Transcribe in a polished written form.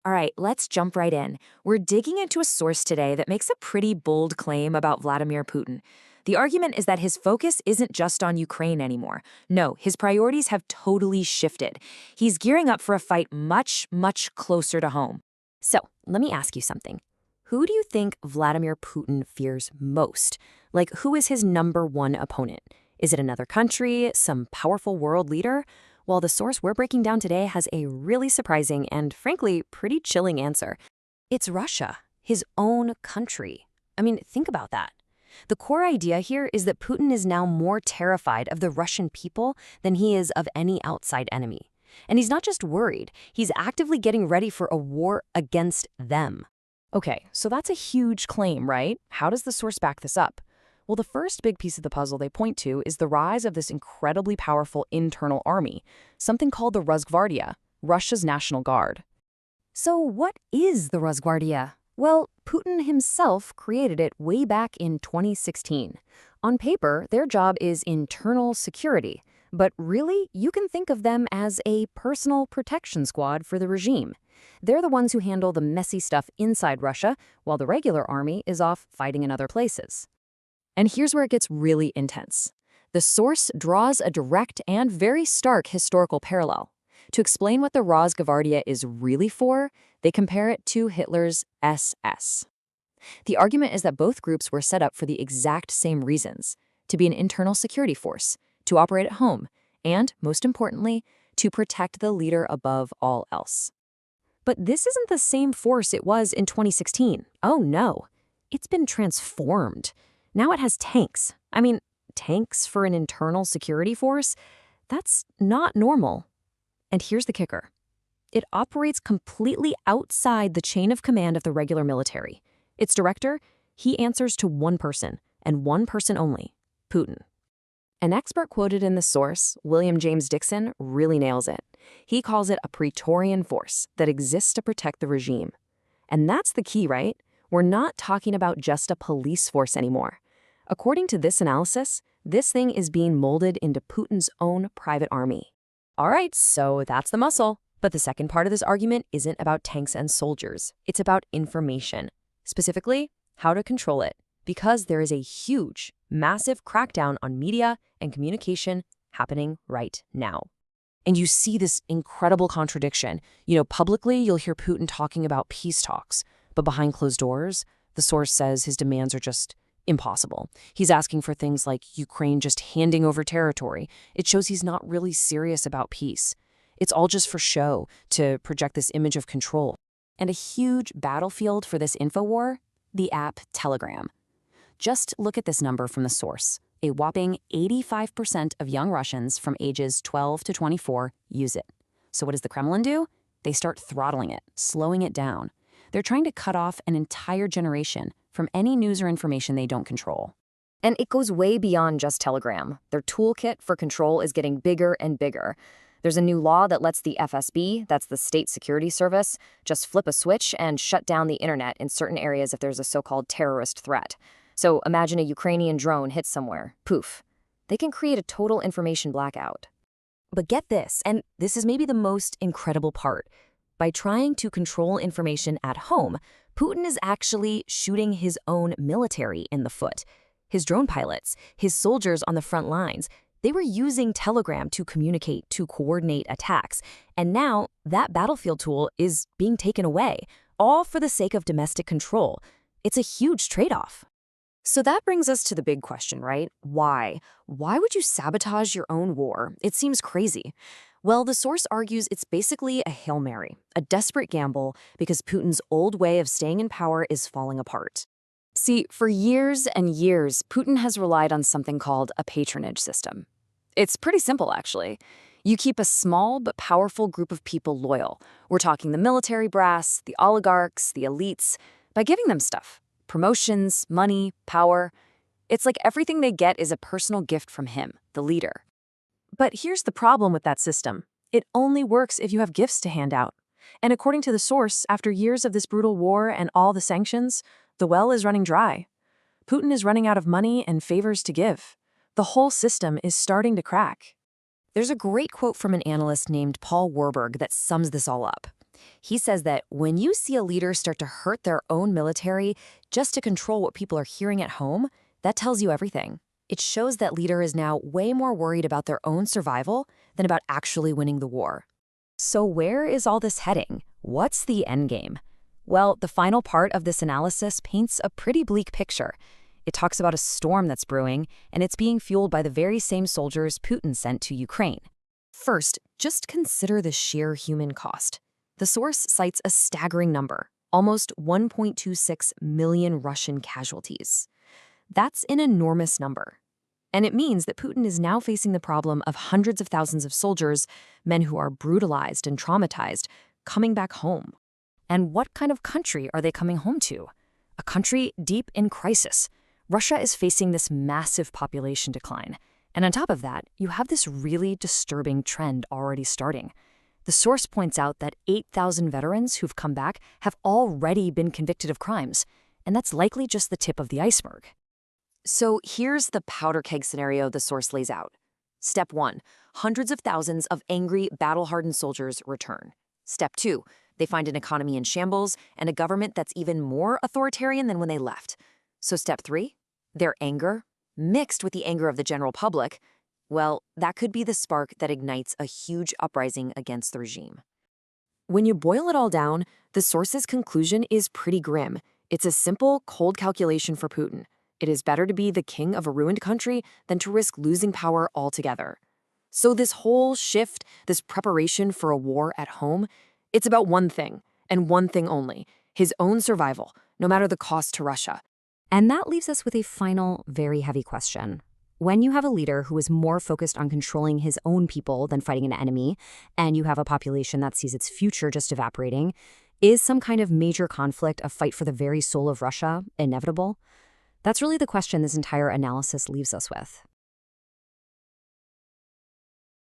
All right, let's jump right in. We're digging into a source today that makes a pretty bold claim about Vladimir Putin. The argument is that his focus isn't just on Ukraine anymore. No, his priorities have totally shifted. He's gearing up for a fight much, much closer to home. So, let me ask you something. Who do you think Vladimir Putin fears most? Like, who is his number one opponent? Is it another country, some powerful world leader? Well, the source we're breaking down today has a really surprising and, frankly, pretty chilling answer. It's Russia, his own country. I mean, think about that. The core idea here is that Putin is now more terrified of the Russian people than he is of any outside enemy. And he's not just worried, he's actively getting ready for a war against them. Okay, so that's a huge claim, right? How does the source back this up? Well, the first big piece of the puzzle they point to is the rise of this incredibly powerful internal army, something called the Rosgvardia, Russia's National Guard. So what is the Rosgvardia? Well, Putin himself created it way back in 2016. On paper, their job is internal security, but really, you can think of them as a personal protection squad for the regime. They're the ones who handle the messy stuff inside Russia, while the regular army is off fighting in other places. And here's where it gets really intense. The source draws a direct and very stark historical parallel. To explain what the Rosgvardia is really for, they compare it to Hitler's SS. The argument is that both groups were set up for the exact same reasons: to be an internal security force, to operate at home, and, most importantly, to protect the leader above all else. But this isn't the same force it was in 2016. Oh no, it's been transformed. Now it has tanks. I mean, tanks for an internal security force? That's not normal. And here's the kicker. It operates completely outside the chain of command of the regular military. Its director, he answers to one person, and one person only: Putin. An expert quoted in the source, William James Dixon, really nails it. He calls it a Praetorian force that exists to protect the regime. And that's the key, right? We're not talking about just a police force anymore. According to this analysis, this thing is being molded into Putin's own private army. All right, so that's the muscle. But the second part of this argument isn't about tanks and soldiers. It's about information. Specifically, how to control it. Because there is a huge, massive crackdown on media and communication happening right now. And you see this incredible contradiction. Publicly, you'll hear Putin talking about peace talks. But behind closed doors, the source says his demands are just impossible. He's asking for things like Ukraine just handing over territory. It shows he's not really serious about peace. It's all just for show, to project this image of control. And a huge battlefield for this infowar? The app Telegram. Just look at this number from the source. A whopping 85% of young Russians from ages 12 to 24 use it. So what does the Kremlin do? They start throttling it, slowing it down. They're trying to cut off an entire generation from any news or information they don't control. And it goes way beyond just Telegram. Their toolkit for control is getting bigger and bigger. There's a new law that lets the FSB, that's the State Security Service, just flip a switch and shut down the internet in certain areas if there's a so-called terrorist threat. So imagine a Ukrainian drone hits somewhere. Poof. They can create a total information blackout. But get this, and this is maybe the most incredible part. By trying to control information at home, Putin is actually shooting his own military in the foot. His drone pilots, his soldiers on the front lines, they were using Telegram to communicate, to coordinate attacks. And now that battlefield tool is being taken away, all for the sake of domestic control. It's a huge trade-off. So that brings us to the big question, right? Why? Why would you sabotage your own war? It seems crazy. Well, the source argues it's basically a Hail Mary, a desperate gamble, because Putin's old way of staying in power is falling apart. See, for years and years, Putin has relied on something called a patronage system. It's pretty simple, actually. You keep a small but powerful group of people loyal. We're talking the military brass, the oligarchs, the elites, by giving them stuff. Promotions, money, power. It's like everything they get is a personal gift from him, the leader. But here's the problem with that system. It only works if you have gifts to hand out. And according to the source, after years of this brutal war and all the sanctions, the well is running dry. Putin is running out of money and favors to give. The whole system is starting to crack. There's a great quote from an analyst named Paul Warburg that sums this all up. He says that when you see a leader start to hurt their own military just to control what people are hearing at home, that tells you everything. It shows that leader is now way more worried about their own survival than about actually winning the war. So where is all this heading? What's the endgame? Well, the final part of this analysis paints a pretty bleak picture. It talks about a storm that's brewing, and it's being fueled by the very same soldiers Putin sent to Ukraine. First, just consider the sheer human cost. The source cites a staggering number, almost 1.26 million Russian casualties. That's an enormous number. And it means that Putin is now facing the problem of hundreds of thousands of soldiers, men who are brutalized and traumatized, coming back home. And what kind of country are they coming home to? A country deep in crisis. Russia is facing this massive population decline. And on top of that, you have this really disturbing trend already starting. The source points out that 8,000 veterans who've come back have already been convicted of crimes, and that's likely just the tip of the iceberg. So here's the powder keg scenario the source lays out. Step 1, hundreds of thousands of angry, battle-hardened soldiers return. Step 2, they find an economy in shambles and a government that's even more authoritarian than when they left. So step 3, their anger, mixed with the anger of the general public, well, that could be the spark that ignites a huge uprising against the regime. When you boil it all down, the source's conclusion is pretty grim. It's a simple, cold calculation for Putin. It is better to be the king of a ruined country than to risk losing power altogether. So this whole shift, this preparation for a war at home, it's about one thing, and one thing only, his own survival, no matter the cost to Russia. And that leaves us with a final, very heavy question. When you have a leader who is more focused on controlling his own people than fighting an enemy, and you have a population that sees its future just evaporating, is some kind of major conflict, a fight for the very soul of Russia, inevitable? That's really the question this entire analysis leaves us with.